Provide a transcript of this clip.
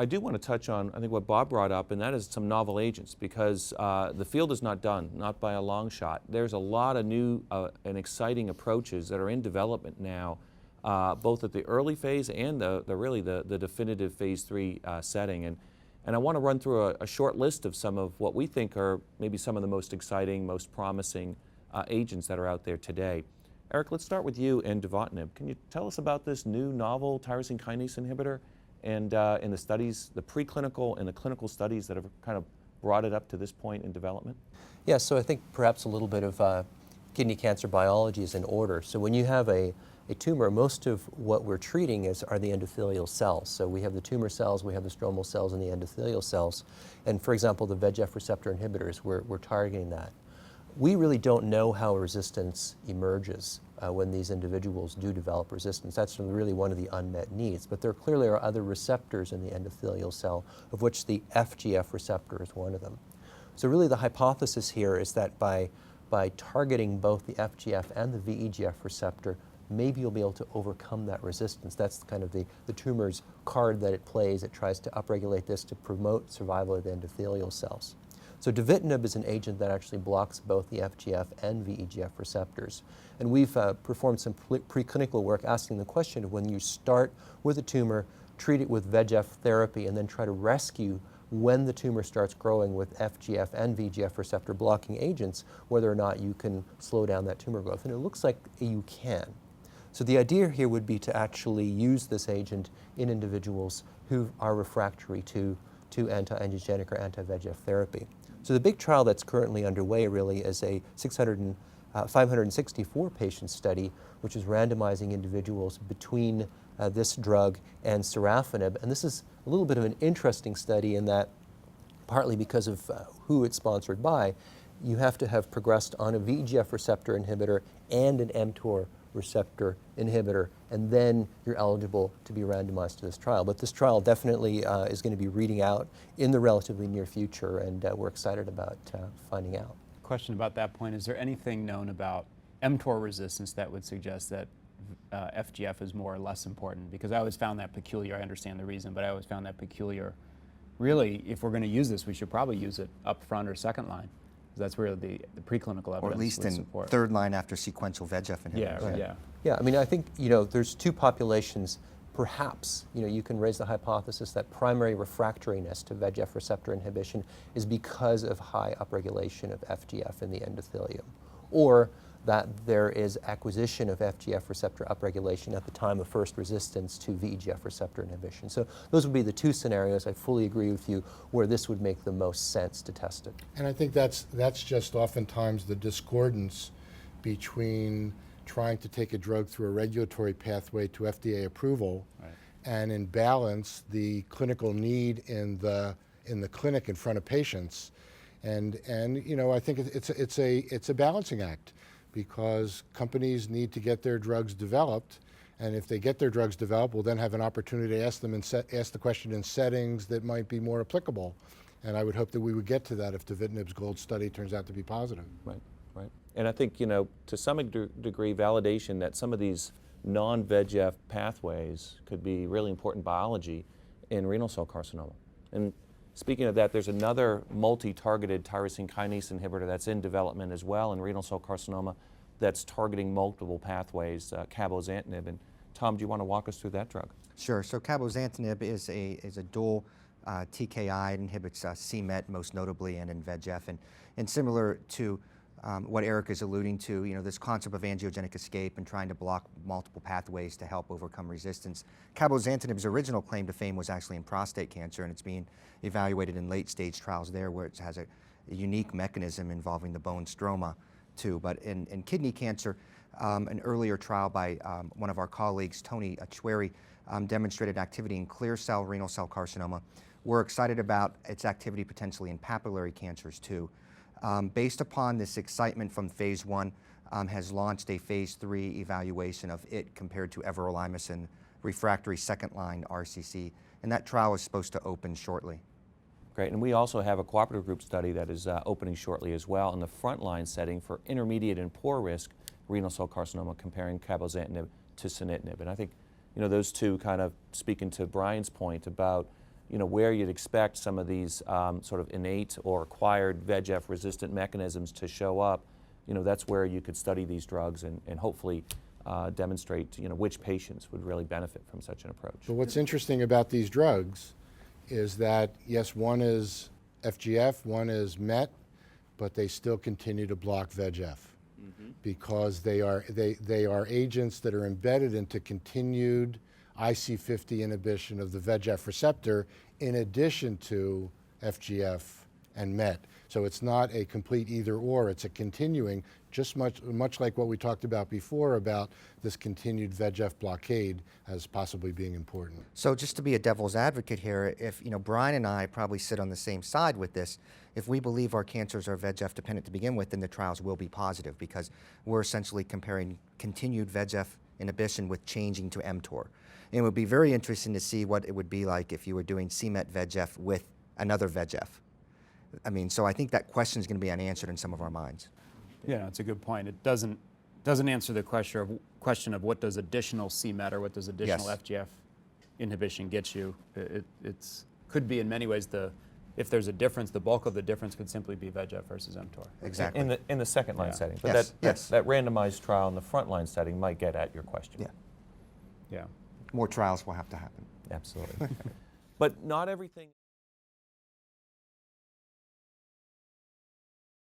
I do want to touch on, I think, what Bob brought up, and that is some novel agents, because the field is not done, not by a long shot. There's a lot of new and exciting approaches that are in development now, both at the early phase and the definitive phase 3 setting. And I want to run through a short list of some of what we think are maybe some of the most exciting, most promising agents that are out there today. Eric, let's start with you and dovitinib. Can you tell us about this new novel tyrosine kinase inhibitor and in the studies, the preclinical and the clinical studies that have kind of brought it up to this point in development? Yeah, so I think perhaps a little bit of kidney cancer biology is in order. So when you have a tumor, most of what we're treating are the endothelial cells. So we have the tumor cells, we have the stromal cells, and the endothelial cells. And for example, the VEGF receptor inhibitors, we're targeting that. We really don't know how resistance emerges when these individuals do develop resistance. That's really one of the unmet needs. But there clearly are other receptors in the endothelial cell, of which the FGF receptor is one of them. So really the hypothesis here is that by targeting both the FGF and the VEGF receptor, maybe you'll be able to overcome that resistance. That's kind of the tumor's card that it plays. It tries to upregulate this to promote survival of the endothelial cells. So dovitinib is an agent that actually blocks both the FGF and VEGF receptors. And we've performed some preclinical work asking the question of when you start with a tumor, treat it with VEGF therapy, and then try to rescue when the tumor starts growing with FGF and VEGF receptor blocking agents, whether or not you can slow down that tumor growth. And it looks like you can. So the idea here would be to actually use this agent in individuals who are refractory to anti-angiogenic or anti-VEGF therapy. So the big trial that's currently underway really is a 564 patient study, which is randomizing individuals between this drug and sorafenib. And this is a little bit of an interesting study in that, partly because of who it's sponsored by, you have to have progressed on a VEGF receptor inhibitor and an mTOR receptor inhibitor, and then you're eligible to be randomized to this trial. But this trial definitely is going to be reading out in the relatively near future, and we're excited about finding out. Question about that point, is there anything known about mTOR resistance that would suggest that FGF is more or less important? Because I always found that peculiar. I understand the reason, but I always found that peculiar. Really, if we're going to use this, we should probably use it up front or second line. That's where the preclinical evidence or at least in support. Third line after sequential VEGF inhibitors. Yeah, right. Yeah. Yeah, I mean, I think, there's two populations. Perhaps, you can raise the hypothesis that primary refractoriness to VEGF receptor inhibition is because of high upregulation of FGF in the endothelium, or that there is acquisition of FGF receptor upregulation at the time of first resistance to VEGF receptor inhibition. So those would be the two scenarios. I fully agree with you where this would make the most sense to test it. And I think that's just oftentimes the discordance between trying to take a drug through a regulatory pathway to FDA approval, right, and in balance the clinical need in the clinic in front of patients. And I think it's a balancing act, because companies need to get their drugs developed, and if they get their drugs developed, we'll then have an opportunity to ask the question in settings that might be more applicable. And I would hope that we would get to that if dovitinib's GOLD study turns out to be positive. Right, right. And I think, to some degree, validation that some of these non-VEGF pathways could be really important biology in renal cell carcinoma. And speaking of that, there's another multi-targeted tyrosine kinase inhibitor that's in development as well in renal cell carcinoma that's targeting multiple pathways, cabozantinib. And Tom, do you want to walk us through that drug? Sure. So cabozantinib is a dual TKI. It inhibits c-Met most notably, and in VEGF. And similar to what Eric is alluding to, this concept of angiogenic escape and trying to block multiple pathways to help overcome resistance. Cabozantinib's original claim to fame was actually in prostate cancer, and it's being evaluated in late-stage trials there, where it has a unique mechanism involving the bone stroma too. But in kidney cancer, an earlier trial by one of our colleagues, Tony Choueiri, demonstrated activity in clear cell renal cell carcinoma. We're excited about its activity potentially in papillary cancers too. Based upon this excitement from phase 1, has launched a phase 3 evaluation of it compared to everolimus in refractory second-line RCC, and that trial is supposed to open shortly. Great, and we also have a cooperative group study that is opening shortly as well in the frontline setting for intermediate and poor risk renal cell carcinoma, comparing cabozantinib to sunitinib. And I think, those two kind of speaking to Brian's point about where you'd expect some of these sort of innate or acquired VEGF-resistant mechanisms to show up, that's where you could study these drugs and hopefully demonstrate, which patients would really benefit from such an approach. But what's interesting about these drugs is that, yes, one is FGF, one is MET, but they still continue to block VEGF because they are agents that are embedded into continued IC50 inhibition of the VEGF receptor in addition to FGF and MET. So it's not a complete either or, it's a continuing, just much like what we talked about before about this continued VEGF blockade as possibly being important. So just to be a devil's advocate here, if Brian and I probably sit on the same side with this, if we believe our cancers are VEGF dependent to begin with, then the trials will be positive because we're essentially comparing continued VEGF inhibition with changing to mTOR. And it would be very interesting to see what it would be like if you were doing c-MET VEGF with another VEGF. I mean, so I think that question is going to be unanswered in some of our minds. Yeah, no, it's a good point. It doesn't answer the question of what does additional c-MET or what does additional Yes. FGF inhibition get you. It's could be in many ways if there's a difference, the bulk of the difference could simply be VEGF versus mTOR. Exactly. In the second line Yeah. setting. But Yes, yes. that randomized trial in the front line setting might get at your question. Yeah. Yeah. More trials will have to happen. Absolutely. But not everything